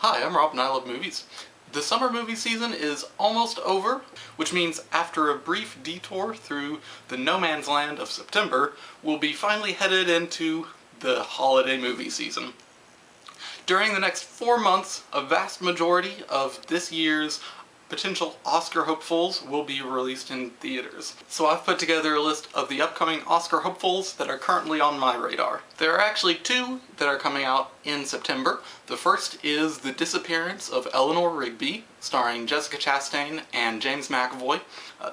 Hi, I'm Rob and I love movies. The summer movie season is almost over, which means after a brief detour through the no man's land of September, we'll be finally headed into the holiday movie season. During the next 4 months, a vast majority of this year's potential Oscar hopefuls will be released in theaters. So I've put together a list of the upcoming Oscar hopefuls that are currently on my radar. There are actually 2 that are coming out in September. The first is The Disappearance of Eleanor Rigby, starring Jessica Chastain and James McAvoy.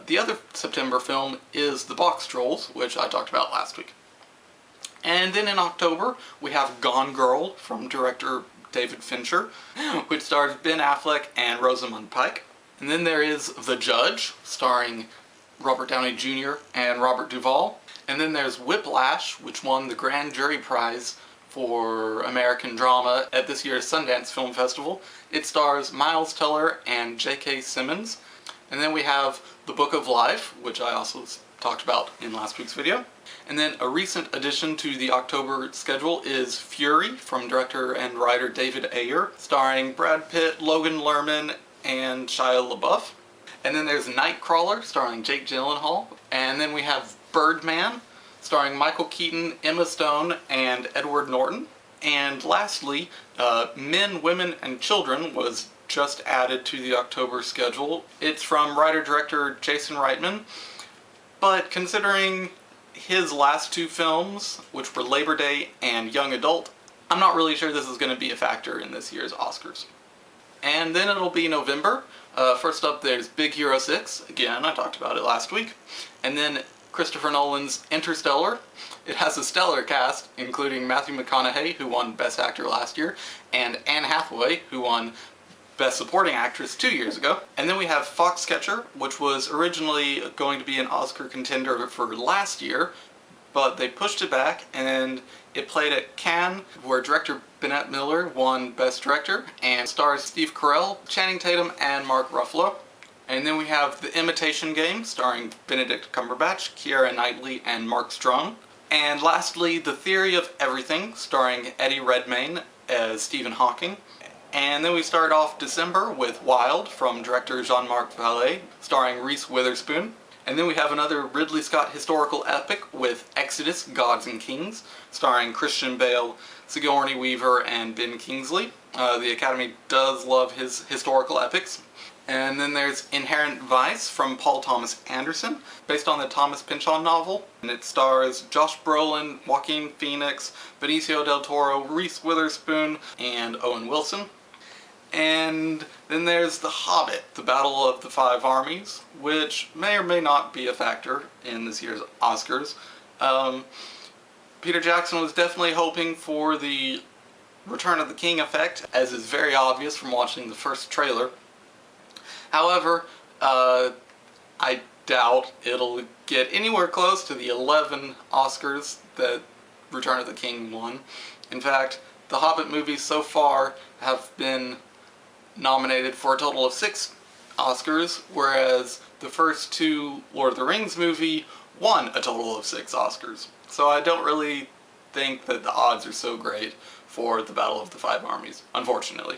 The other September film is The Box Trolls, which I talked about last week. And then in October, we have Gone Girl from director David Fincher, which stars Ben Affleck and Rosamund Pike. And then there is The Judge, starring Robert Downey Jr. and Robert Duvall. And then there's Whiplash, which won the Grand Jury Prize for American Drama at this year's Sundance Film Festival. It stars Miles Teller and J.K. Simmons. And then we have The Book of Life, which I also talked about in last week's video. And then a recent addition to the October schedule is Fury from director and writer David Ayer, starring Brad Pitt, Logan Lerman, and Shia LaBeouf. And then there's Nightcrawler, starring Jake Gyllenhaal. And then we have Birdman, starring Michael Keaton, Emma Stone, and Edward Norton. And lastly, Men, Women, and Children was just added to the October schedule. It's from writer-director Jason Reitman, but considering his last 2 films, which were Labor Day and Young Adult, I'm not really sure this is going to be a factor in this year's Oscars. And then it'll be November. First up there's Big Hero 6, again I talked about it last week. And then Christopher Nolan's Interstellar. It has a stellar cast, including Matthew McConaughey, who won Best Actor last year, and Anne Hathaway, who won Best Supporting Actress 2 years ago. And then we have Foxcatcher, which was originally going to be an Oscar contender for last year, but they pushed it back and it played at Cannes, where director Bennett Miller won Best Director, and stars Steve Carell, Channing Tatum, and Mark Ruffalo. And then we have The Imitation Game, starring Benedict Cumberbatch, Keira Knightley, and Mark Strong. And lastly, The Theory of Everything, starring Eddie Redmayne as Stephen Hawking. And then we start off December with Wild from director Jean-Marc Vallée, starring Reese Witherspoon. And then we have another Ridley Scott historical epic with Exodus, Gods and Kings, starring Christian Bale, Sigourney Weaver, and Ben Kingsley. The Academy does love his historical epics. And then there's Inherent Vice from Paul Thomas Anderson, based on the Thomas Pynchon novel. And it stars Josh Brolin, Joaquin Phoenix, Benicio del Toro, Reese Witherspoon, and Owen Wilson. And then there's The Hobbit, The Battle of the Five Armies, which may or may not be a factor in this year's Oscars. Peter Jackson was definitely hoping for the Return of the King effect, as is very obvious from watching the first trailer. However, I doubt it'll get anywhere close to the 11 Oscars that Return of the King won. In fact, the Hobbit movies so far have been nominated for a total of 6 Oscars, whereas the first 2 Lord of the Rings movie won a total of 6 Oscars. So I don't really think that the odds are so great for the Battle of the Five Armies, unfortunately.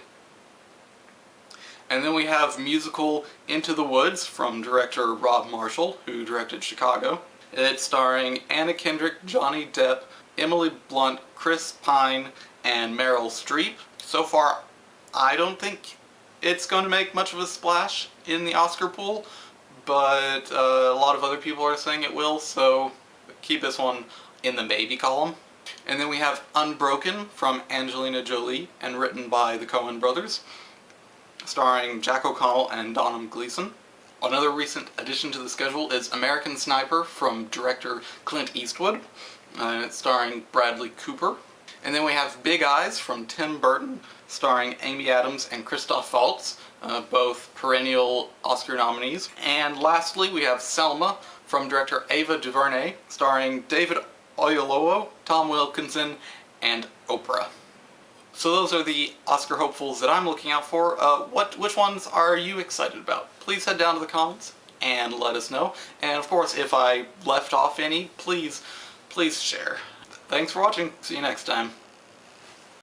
And then we have musical Into the Woods from director Rob Marshall, who directed Chicago. It's starring Anna Kendrick, Johnny Depp, Emily Blunt, Chris Pine, and Meryl Streep. So far, I don't think it's going to make much of a splash in the Oscar pool, but a lot of other people are saying it will, so keep this one in the maybe column. And then we have Unbroken from Angelina Jolie and written by the Coen brothers, starring Jack O'Connell and Donham Gleeson. Another recent addition to the schedule is American Sniper from director Clint Eastwood, and it's starring Bradley Cooper. And then we have Big Eyes from Tim Burton, starring Amy Adams and Christoph Waltz, both perennial Oscar nominees. And lastly, we have Selma from director Ava DuVernay, starring David Oyelowo, Tom Wilkinson, and Oprah. So those are the Oscar hopefuls that I'm looking out for. Which ones are you excited about? Please head down to the comments and let us know. And of course, if I left off any, please share. Thanks for watching. See you next time.